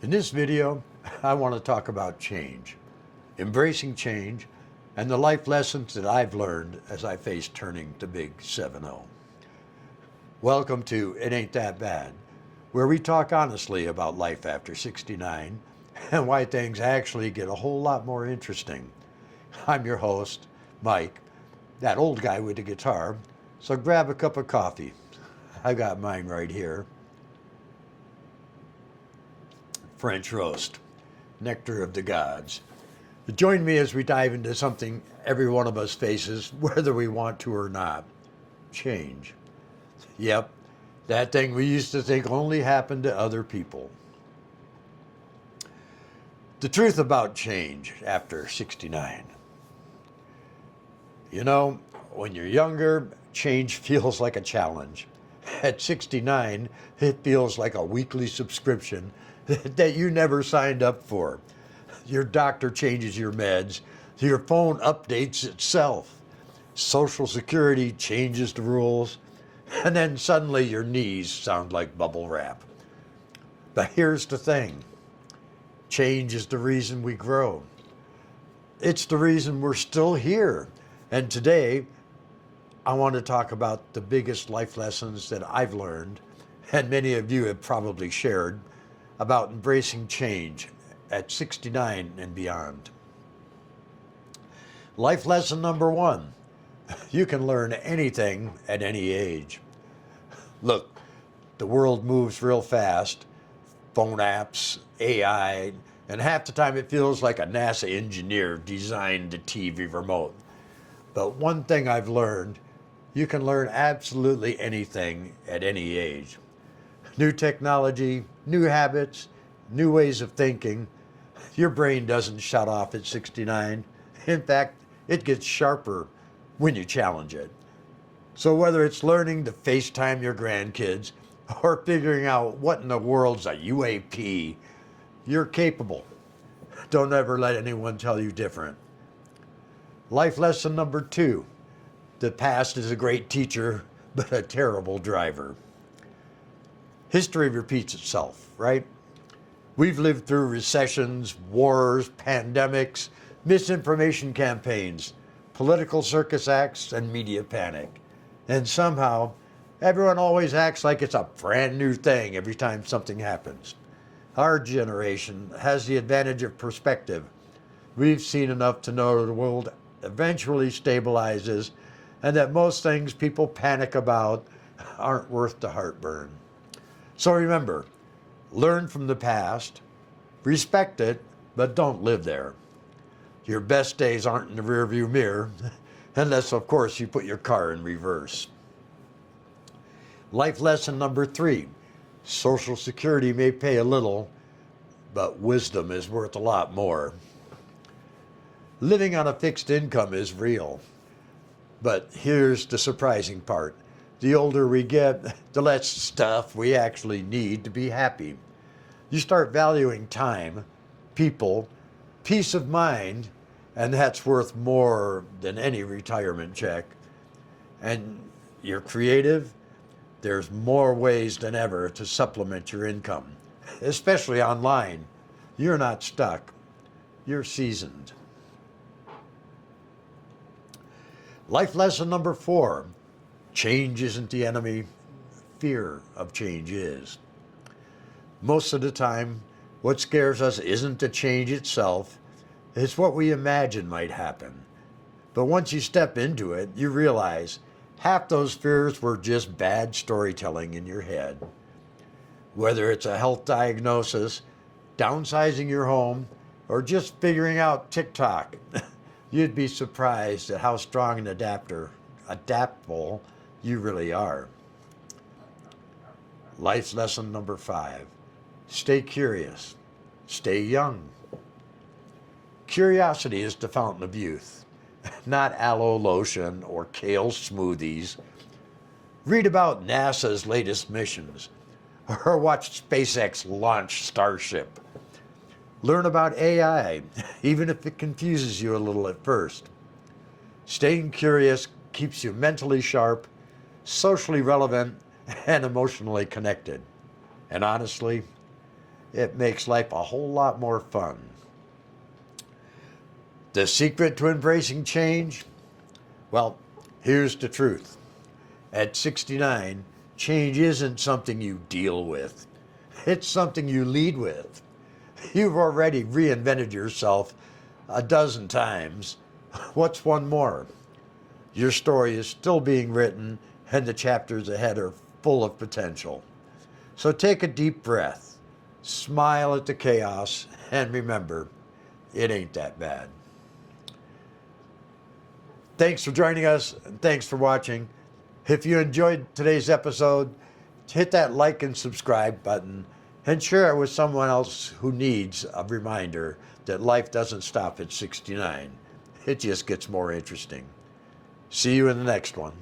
In this video, I want to talk about change, embracing change, and the life lessons that I've learned as I face turning to big 7-0. Welcome to It Ain't That Bad, where we talk honestly about life after 69 and why things actually get a whole lot more interesting. I'm your host, Mike, that old guy with the guitar, so grab a cup of coffee. I got mine right here. French roast, nectar of the gods. Join me as we dive into something every one of us faces, whether we want to or not. Change. Yep, that thing we used to think only happened to other people. The truth about change after 69. You know, when you're younger, change feels like a challenge. At 69, it feels like a weekly subscription that you never signed up for. Your doctor changes your meds, your phone updates itself, Social Security changes the rules, and then suddenly your knees sound like bubble wrap. But here's the thing. Change is the reason we grow. It's the reason we're still here. And today, I want to talk about the biggest life lessons that I've learned, and many of you have probably shared, about embracing change at 69 and beyond. Life lesson number one, you can learn anything at any age. Look, the world moves real fast. Phone apps, AI, and half the time it feels like a NASA engineer designed the TV remote. But one thing I've learned, you can learn absolutely anything at any age. New technology, new habits, new ways of thinking. Your brain doesn't shut off at 69. In fact, it gets sharper when you challenge it. So whether it's learning to FaceTime your grandkids or figuring out what in the world's a UAP, you're capable. Don't ever let anyone tell you different. Life lesson number two, the past is a great teacher, but a terrible driver. History repeats itself, right? We've lived through recessions, wars, pandemics, misinformation campaigns, political circus acts, and media panic. And somehow, everyone always acts like it's a brand new thing every time something happens. Our generation has the advantage of perspective. We've seen enough to know the world eventually stabilizes and that most things people panic about aren't worth the heartburn. So remember, learn from the past, respect it, but don't live there. Your best days aren't in the rearview mirror, unless, of course, you put your car in reverse. Life lesson number three, Social Security may pay a little, but wisdom is worth a lot more. Living on a fixed income is real, but here's the surprising part. The older we get, the less stuff we actually need to be happy. You start valuing time, people, peace of mind, and that's worth more than any retirement check. And you're creative, there's more ways than ever to supplement your income, especially online. You're not stuck, you're seasoned. Life lesson number four, change isn't the enemy, fear of change is. Most of the time, what scares us isn't the change itself, it's what we imagine might happen. But once you step into it, you realize half those fears were just bad storytelling in your head. Whether it's a health diagnosis, downsizing your home, or just figuring out TikTok, you'd be surprised at how strong and adaptable you really are. Life's lesson number five, stay curious, stay young. Curiosity is the fountain of youth, not aloe lotion or kale smoothies. Read about NASA's latest missions, or watch SpaceX launch Starship. Learn about AI, even if it confuses you a little at first. Staying curious keeps you mentally sharp, socially relevant, and emotionally connected. And honestly, It makes life a whole lot more fun. The secret to embracing change? Well, here's the truth. At 69, change isn't something you deal with. It's something you lead with. You've already reinvented yourself a dozen times. What's one more? Your story is still being written, and the chapters ahead are full of potential. So take a deep breath, smile at the chaos, and remember, it ain't that bad. Thanks for joining us, and thanks for watching. If you enjoyed today's episode, hit that like and subscribe button and share it with someone else who needs a reminder that life doesn't stop at 69. It just gets more interesting. See you in the next one.